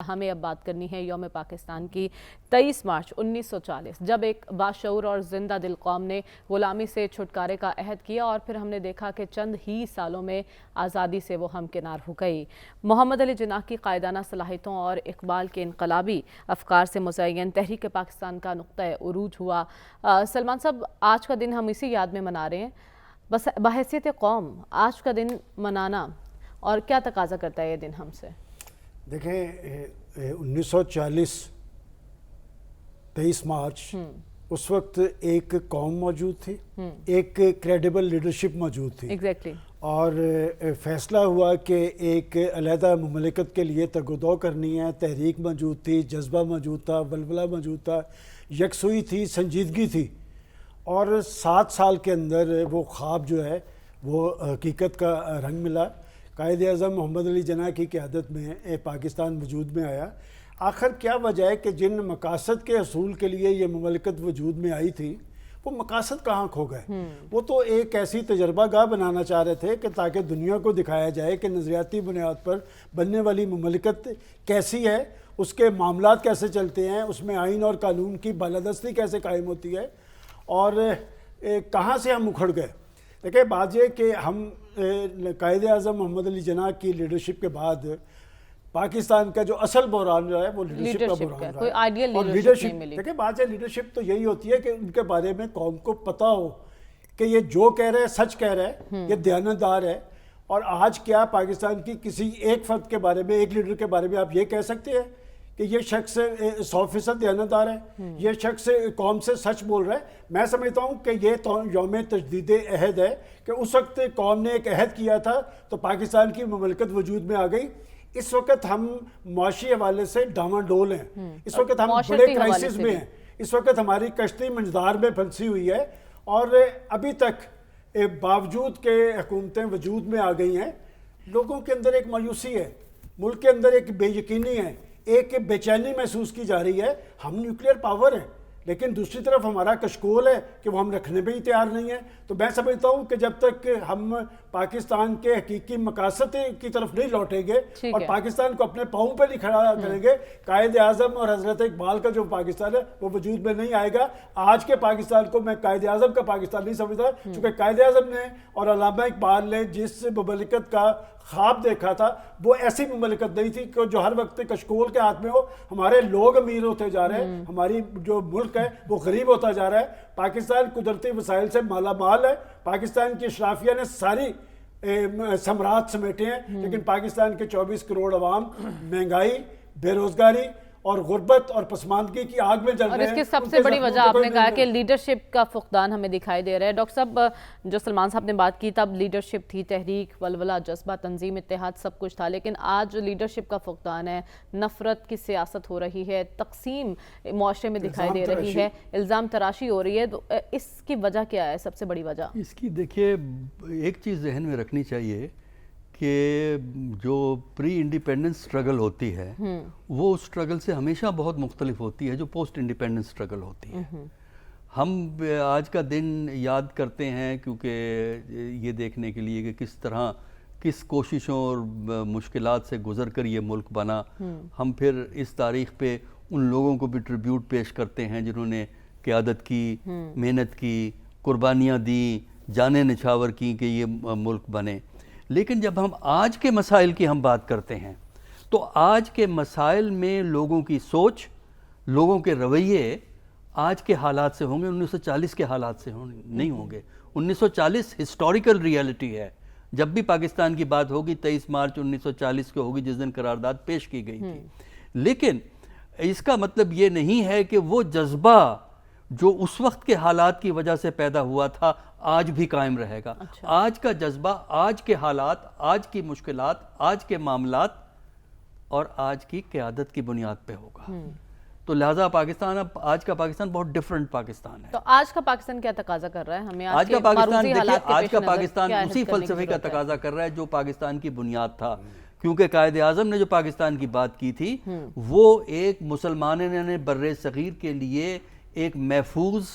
ہمیں اب بات کرنی ہے یوم پاکستان کی 23 مارچ 1940 جب ایک باشعور اور زندہ دل قوم نے غلامی سے چھٹکارے کا عہد کیا اور پھر ہم نے دیکھا کہ چند ہی سالوں میں آزادی سے وہ ہمکنار ہو گئی۔ محمد علی جناح کی قائدانہ صلاحیتوں اور اقبال کے انقلابی افکار سے مزین تحریک پاکستان کا نقطہ عروج ہوا۔ سلمان صاحب، آج کا دن ہم اسی یاد میں منا رہے ہیں، بس بحیثیت قوم آج کا دن منانا اور کیا تقاضا کرتا ہے یہ دن ہم سے؟ دیکھیں 1940 23 مارچ اس وقت ایک قوم موجود تھی، ایک کریڈیبل لیڈرشپ موجود تھی، اور فیصلہ ہوا کہ ایک علیحدہ مملکت کے لیے تگ و دو کرنی ہے۔ تحریک موجود تھی، جذبہ موجود تھا، ولولہ موجود تھا، یکسوئی تھی، سنجیدگی تھی، اور 7 سال کے اندر وہ خواب جو ہے وہ حقیقت کا رنگ ملا۔ قائد اعظم محمد علی جناح کی قیادت میں پاکستان وجود میں آیا۔ آخر کیا وجہ ہے کہ جن مقاصد کے حصول کے لیے یہ مملکت وجود میں آئی تھی وہ مقاصد کہاں کھو گئے؟ وہ تو ایک ایسی تجربہ گاہ بنانا چاہ رہے تھے کہ تاکہ دنیا کو دکھایا جائے کہ نظریاتی بنیاد پر بننے والی مملکت کیسی ہے، اس کے معاملات کیسے چلتے ہیں، اس میں آئین اور قانون کی بالادستی کیسے قائم ہوتی ہے، اور کہاں سے ہم اکھڑ گئے۔ دیکھیں، بات یہ کہ ہم قائد اعظم محمد علی جناح کی لیڈرشپ کے بعد پاکستان کا جو اصل بحران جو ہے وہ لیڈرشپ کا بحران رہا ہے، اور لیڈرشپ، دیکھیں بات ہے، لیڈرشپ تو یہی ہوتی ہے کہ ان کے بارے میں قوم کو پتہ ہو کہ یہ جو کہہ رہے ہیں سچ کہہ رہے ہیں، یہ دیانتدار ہے۔ اور آج کیا پاکستان کی کسی ایک فرد کے بارے میں، ایک لیڈر کے بارے میں آپ یہ کہہ سکتے ہیں کہ یہ شخص 100% دیانتدار ہے، یہ شخص قوم سے سچ بول رہا ہے؟ میں سمجھتا ہوں کہ یہ یوم تجدید عہد ہے کہ اس وقت قوم نے ایک عہد کیا تھا تو پاکستان کی مملکت وجود میں آ گئی۔ اس وقت ہم معاشی حوالے سے ڈاواڈول ہیں، اس وقت ہم بڑے کرائسس میں ہیں، اس وقت ہماری کشتی منجدار میں پھنسی ہوئی ہے، اور ابھی تک باوجود کہ حکومتیں وجود میں آ گئی ہیں، لوگوں کے اندر ایک مایوسی ہے، ملک کے اندر ایک بے یقینی ہے، ایک بے چینی محسوس کی جا رہی ہے۔ ہم نیوکلیئر پاور ہیں، لیکن دوسری طرف ہمارا کشکول ہے کہ وہ ہم رکھنے میں ہی تیار نہیں ہیں۔ تو میں سمجھتا ہوں کہ جب تک ہم پاکستان کے حقیقی مقاصد کی طرف نہیں لوٹیں گے اور پاکستان کو اپنے پاؤں پہ نہیں کھڑا کریں گے، قائد اعظم اور حضرت اقبال کا جو پاکستان ہے وہ وجود میں نہیں آئے گا۔ آج کے پاکستان کو میں قائد اعظم کا پاکستان نہیں سمجھتا، چونکہ قائد اعظم نے اور علامہ اقبال نے جس مملکت کا خواب دیکھا تھا وہ ایسی مملکت نہیں تھی کہ جو ہر وقت کشکول کے ہاتھ میں ہو۔ ہمارے لوگ امیر ہوتے جا رہے ہیں، ہماری جو ملک ہے وہ غریب ہوتا جا رہا ہے۔ پاکستان قدرتی وسائل سے مالا مال ہے، پاکستان کی اشرافیہ نے ساری ثمرات سمیٹے ہیں، لیکن پاکستان کے 24 کروڑ عوام مہنگائی، بے روزگاری اور غربت اور پسماندگی کی آگ میں جل رہے ہیں۔ اور اس کی سب سے بڑی وجہ آپ نے کہا کہ لیڈرشپ کا فقدان ہمیں دکھائی دے رہا ہے۔ ڈاکٹر صاحب، جو سلمان صاحب نے بات کی تب لیڈرشپ تھی، تحریک، ولولہ، جذبہ، تنظیم، اتحاد، سب کچھ تھا، لیکن آج لیڈرشپ کا فقدان ہے، نفرت کی سیاست ہو رہی ہے، تقسیم معاشرے میں دکھائی دے رہی ہے، الزام تراشی ہو رہی ہے۔ تو اس کی وجہ کیا ہے، سب سے بڑی وجہ؟ اس کی دیکھیے ایک چیز ذہن میں رکھنی چاہیے کہ جو پری انڈیپینڈنس سٹرگل ہوتی ہے وہ اس سٹرگل سے ہمیشہ بہت مختلف ہوتی ہے جو پوسٹ انڈیپینڈنس سٹرگل ہوتی ہے۔ ہم آج کا دن یاد کرتے ہیں کیونکہ یہ دیکھنے کے لیے کہ کس طرح کس کوششوں اور مشکلات سے گزر کر یہ ملک بنا۔ ہم پھر اس تاریخ پہ ان لوگوں کو بھی ٹریبیوٹ پیش کرتے ہیں جنہوں نے قیادت کی، محنت کی، قربانیاں دیں، جانیں نچھاور کی کہ یہ ملک بنے۔ لیکن جب ہم آج کے مسائل کی ہم بات کرتے ہیں تو آج کے مسائل میں لوگوں کی سوچ، لوگوں کے رویے آج کے حالات سے ہوں گے، 1940 کے حالات سے نہیں ہوں گے۔ 1940 ہسٹوریکل ریالٹی ہے۔ جب بھی پاکستان کی بات ہوگی 23 مارچ 1940 کو ہوگی جس دن قرارداد پیش کی گئی تھی، لیکن اس کا مطلب یہ نہیں ہے کہ وہ جذبہ جو اس وقت کے حالات کی وجہ سے پیدا ہوا تھا آج بھی قائم رہے گا۔ آج کا جذبہ آج کے حالات، آج کی مشکلات، آج کے معاملات اور آج کی قیادت کی بنیاد پہ ہوگا۔ تو لہٰذا پاکستان اب آج کا پاکستان بہت ڈیفرنٹ پاکستان ہے۔ تو آج کا پاکستان کیا تقاضا کر رہا ہے ہمیں؟ آج کا پاکستان دیکھیے، آج کا پاکستان اسی فلسفے کا تقاضا کر رہا ہے جو پاکستان کی بنیاد تھا، کیونکہ قائد اعظم نے جو پاکستان کی بات کی تھی وہ ایک مسلمانوں نے بر صغیر کے لیے ایک محفوظ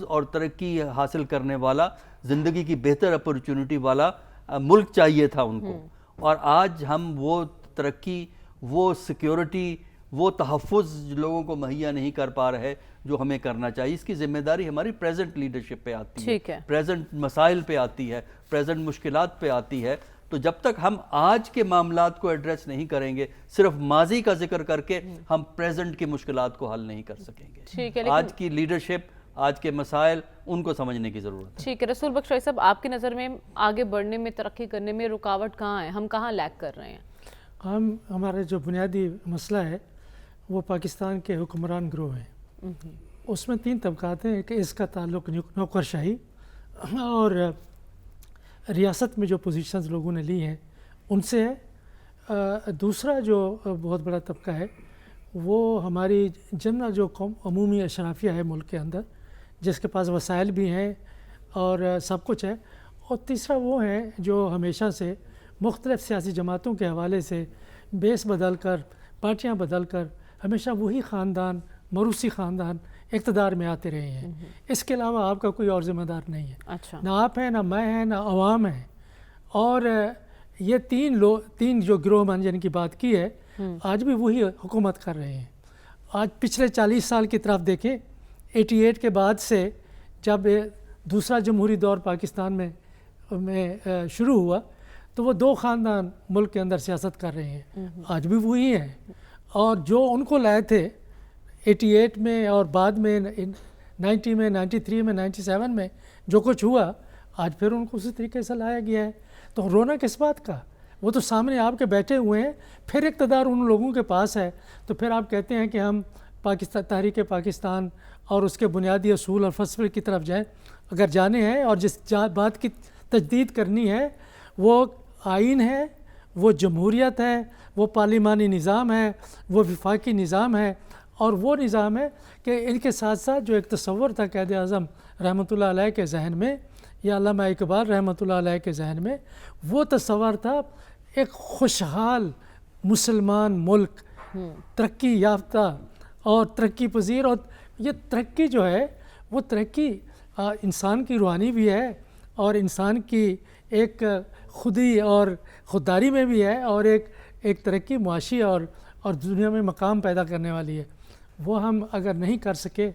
اور ترقی حاصل کرنے والا، زندگی کی بہتر اپرچونٹی والا ملک چاہیے تھا ان کو، اور آج ہم وہ ترقی، وہ سیکیورٹی، وہ تحفظ لوگوں کو مہیا نہیں کر پا رہے جو ہمیں کرنا چاہیے. اس کی ذمہ داری ہماری پریزنٹ لیڈرشپ پہ آتی ہے، پریزنٹ مسائل پہ آتی ہے، پریزنٹ مشکلات پہ آتی ہے. تو جب تک ہم آج کے معاملات کو ایڈریس نہیں کریں گے، صرف ماضی کا ذکر کر کے ہم پریزنٹ کی مشکلات کو حل نہیں کر سکیں گے. آج کی لیڈرشپ، آج کے مسائل، ان کو سمجھنے کی ضرورت ہے. ٹھیک ہے رسول بخش بھائی صاحب، آپ کی نظر میں آگے بڑھنے میں، ترقی کرنے میں رکاوٹ کہاں ہے؟ ہم کہاں لیگ کر رہے ہیں؟ ہمارا جو بنیادی مسئلہ ہے وہ پاکستان کے حکمران گروہ ہیں. اس میں 3 طبقات ہیں کہ اس کا تعلق نوکرشاہی اور ریاست میں جو پوزیشنز لوگوں نے لی ہیں ان سے ہے. دوسرا جو بہت بڑا طبقہ ہے وہ ہماری جنرل جو عمومی اشرافیہ ہے ملک کے اندر، جس کے پاس وسائل بھی ہیں اور سب کچھ ہے. اور تیسرا وہ ہیں جو ہمیشہ سے مختلف سیاسی جماعتوں کے حوالے سے بیس بدل کر، پارٹیاں بدل کر، ہمیشہ وہی خاندان، موروثی خاندان اقتدار میں آتے رہے ہیں. اس کے علاوہ آپ کا کوئی اور ذمہ دار نہیں ہے. نہ آپ ہیں، نہ میں ہیں، نہ عوام ہیں. اور یہ تین جو گروہ جن کی بات کی ہے آج بھی وہی حکومت کر رہے ہیں. آج پچھلے 40 سال کی طرف دیکھیں، 88 کے بعد سے جب دوسرا جمہوری دور پاکستان میں شروع ہوا تو وہ 2 خاندان ملک کے اندر سیاست کر رہے ہیں. آج بھی وہی ہیں. اور جو ان کو لائے تھے 88 میں اور بعد میں 90 میں، 93 میں، 97 میں جو کچھ ہوا، آج پھر ان کو اسی طریقے سے لایا گیا ہے. تو رونا کس بات کا؟ وہ تو سامنے آپ کے بیٹھے ہوئے ہیں. پھر اقتدار ان لوگوں کے پاس ہے تو پھر آپ کہتے ہیں کہ ہم تحریک پاکستان اور اس کے بنیادی اصول اور فلسفے کی طرف جائیں. اگر جانے ہیں اور جس بات کی تجدید کرنی ہے وہ آئین ہے، وہ جمہوریت ہے، وہ پارلیمانی نظام ہے، وہ وفاقی نظام ہے. اور وہ نظام ہے کہ ان کے ساتھ ساتھ جو ایک تصور تھا قائد اعظم رحمۃ اللہ علیہ کے ذہن میں یا علامہ اقبال رحمۃ اللہ علیہ کے ذہن میں، وہ تصور تھا ایک خوشحال مسلمان ملک، ترقی یافتہ اور ترقی پذیر. اور یہ ترقی جو ہے وہ ترقی انسان کی روحانی بھی ہے اور انسان کی ایک خودی اور خودداری میں بھی ہے، اور ایک ترقی معاشی اور دنیا میں مقام پیدا کرنے والی ہے. وہ ہم اگر نہیں کر سکے،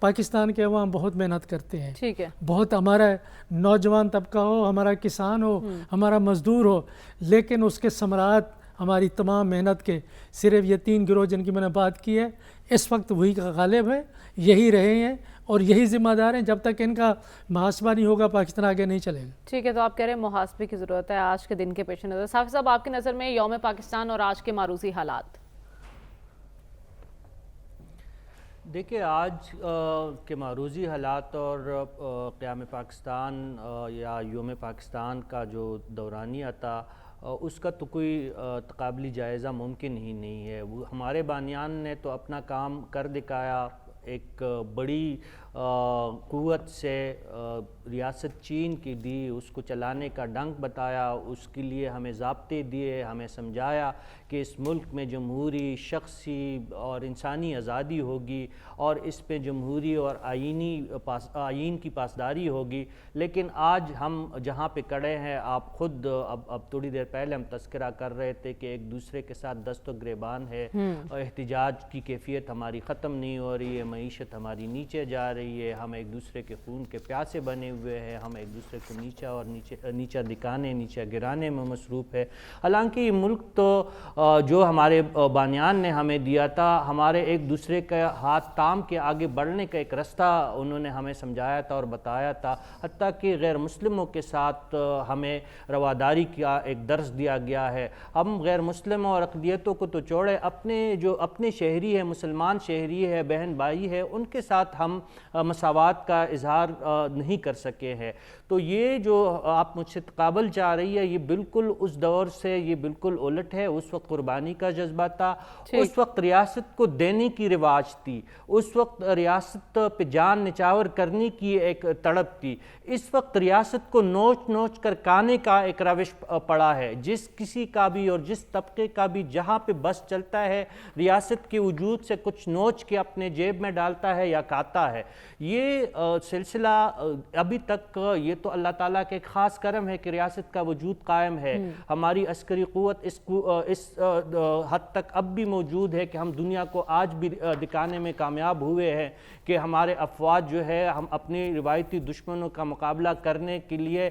پاکستان کے عوام بہت محنت کرتے ہیں. ٹھیک ہے. بہت، ہمارا نوجوان طبقہ ہو، ہمارا کسان ہو، ہمارا مزدور ہو، لیکن اس کے ثمرات ہماری تمام محنت کے صرف یہ 3 گروہ جن کی میں نے بات کی ہے اس وقت وہی کا غالب ہے، یہی رہے ہیں اور یہی ذمہ دار ہیں. جب تک ان کا محاسبہ نہیں ہوگا پاکستان آگے نہیں چلے گا. ٹھیک ہے. تو آپ کہہ رہے ہیں محاسبے کی ضرورت ہے آج کے دن کے پیش نظر. صافی صاحب، آپ کی نظر میں یوم پاکستان اور آج کے معروضی حالات؟ دیکھیں، آج کے معروضی حالات اور قیام پاکستان یا یوم پاکستان کا جو دورانیہ تھا اس کا تو کوئی تقابلی جائزہ ممکن ہی نہیں ہے. ہمارے بانیان نے تو اپنا کام کر دکھایا. ایک بڑی قوت سے ریاست چین کی دی، اس کو چلانے کا ڈنک بتایا، اس کے لیے ہمیں ضابطے دیے، ہمیں سمجھایا کہ اس ملک میں جمہوری، شخصی اور انسانی آزادی ہوگی اور اس پہ جمہوری اور آئین کی پاسداری ہوگی. لیکن آج ہم جہاں پہ کڑے ہیں، آپ خود اب تھوڑی دیر پہلے ہم تذکرہ کر رہے تھے کہ ایک دوسرے کے ساتھ دست و گریبان ہے. احتجاج کی کیفیت ہماری ختم نہیں ہو رہی ہے، معیشت ہماری نیچے جا رہی ہے، ہم ایک دوسرے کے خون کے پیاسے بنے ہوئے ہیں، ہم ایک دوسرے کو نیچا دکھانے، نیچا گرانے میں مصروف ہے. حالانکہ یہ ملک تو جو ہمارے بانیان نے ہمیں دیا تھا، ہمارے ایک دوسرے کا ہاتھ تام کے آگے بڑھنے کا ایک رستہ انہوں نے ہمیں سمجھایا تھا اور بتایا تھا. حتیٰ کہ غیر مسلموں کے ساتھ ہمیں رواداری کا ایک درس دیا گیا ہے. ہم غیر مسلموں اور اقلیتوں کو تو چھوڑے، اپنے شہری ہے، مسلمان شہری ہے، بہن بھائی ہے، ان کے ساتھ ہم مساوات کا اظہار نہیں کر سکے ہیں. تو یہ جو آپ مجھ سے تقابل چاہ رہی ہے، یہ بالکل اس دور سے یہ بالکل الٹ ہے. اس وقت قربانی کا جذبہ تھا، اس وقت ریاست کو دینے کی رواج تھی، اس وقت ریاست پہ جان نچاور کرنے کی ایک تڑپ تھی. اس وقت ریاست کو نوچ نوچ کر کھانے کا ایک روش پڑا ہے. جس کسی کا بھی اور جس طبقے کا بھی جہاں پہ بس چلتا ہے، ریاست کے وجود سے کچھ نوچ کے اپنے جیب میں ڈالتا ہے یا کھاتا ہے. یہ سلسلہ ابھی تک یہ تو اللہ تعالیٰ کے ایک خاص کرم ہے کہ ریاست کا وجود قائم ہے. ہماری عسکری قوت اس حد تک اب بھی موجود ہے کہ ہم دنیا کو آج بھی دکھانے میں کامیاب ہوئے ہیں کہ ہمارے افواج جو ہے ہم اپنی روایتی دشمنوں کا مقابلہ کرنے کے لیے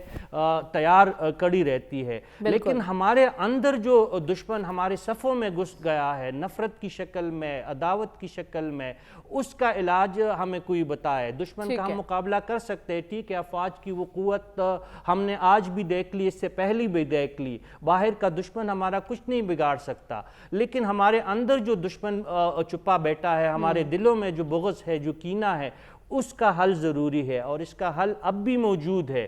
تیار کڑی رہتی ہے. لیکن ہمارے اندر جو دشمن ہمارے صفوں میں گھس گیا ہے نفرت کی شکل میں، عداوت کی شکل میں، اس کا علاج ہمیں کوئی بتائے. دشمن کا ہم مقابلہ کر سکتے ہیں، ٹھیک ہے، افواج کی وہ قوت ہم نے آج بھی دیکھ لی، اس سے پہلی بھی دیکھ لی. باہر کا دشمن ہمارا کچھ نہیں بگاڑ سکتا، لیکن ہمارے اندر جو دشمن چھپا بیٹھا ہے، ہمارے دلوں میں جو بغض ہے، جو کینہ ہے، اس کا حل ضروری ہے اور اس کا حل اب بھی موجود ہے.